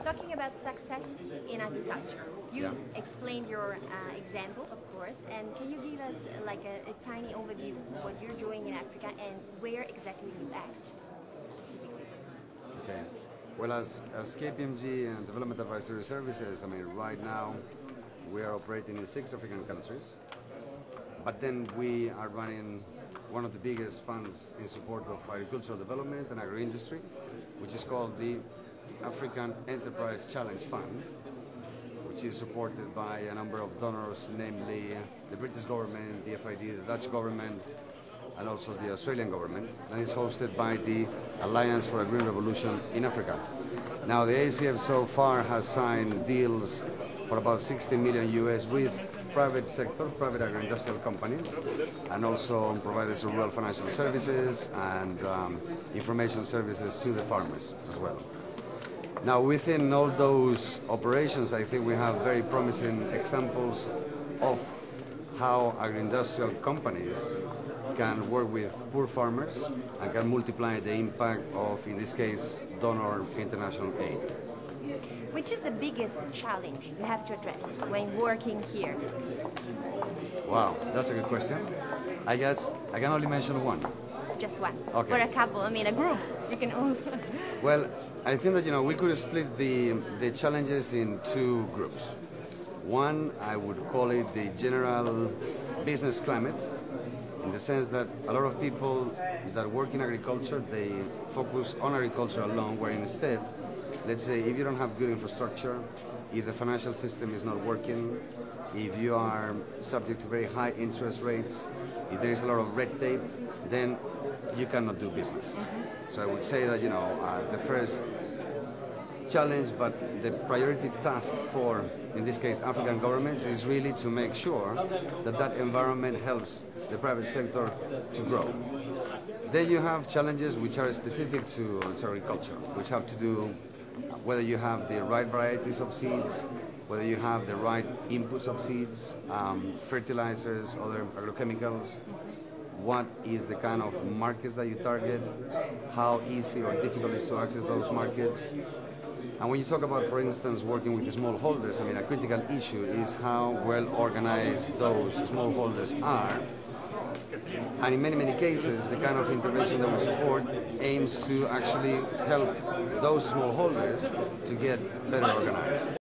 Talking about success in agriculture, you explained your example, of course, and can you give us like a tiny overview of what you're doing in Africa and where exactly you act specifically? Okay. Well, as KPMG and Development Advisory Services, I mean, right now we are operating in 6 African countries, but then we are running one of the biggest funds in support of agricultural development and agri-industry, which is called the African Enterprise Challenge Fund, which is supported by a number of donors, namely the British government, the FID, the Dutch government, and also the Australian government, and is hosted by the Alliance for a Green Revolution in Africa. Now, the ACF so far has signed deals for about 60 million US with private sector, private agri-industrial companies, and also providers of rural financial services and information services to the farmers as well. Now, within all those operations, I think we have very promising examples of how agri-industrial companies can work with poor farmers and can multiply the impact of, in this case, donor international aid. Which is the biggest challenge you have to address when working here? Wow, that's a good question. I guess I can only mention one. Just one. Okay. Or a couple, I mean a group. You can also... Well, I think that, we could split the challenges in 2 groups. One, I would call it the general business climate, in the sense that a lot of people that work in agriculture, they focus on agriculture alone, where instead, let's say, if you don't have good infrastructure, if the financial system is not working, if you are subject to very high interest rates, if there is a lot of red tape, then you cannot do business. So I would say that, the first challenge, but the priority task for, in this case, African governments, is really to make sure that that environment helps the private sector to grow. Then you have challenges which are specific to agriculture, which have to do whether you have the right varieties of seeds, whether you have the right inputs of seeds, fertilizers, other agrochemicals, what is the kind of markets that you target, how easy or difficult it is to access those markets. And when you talk about, for instance, working with smallholders, I mean, a critical issue is how well organized those smallholders are. And in many, many cases, the kind of intervention that we support aims to actually help those smallholders to get better organized.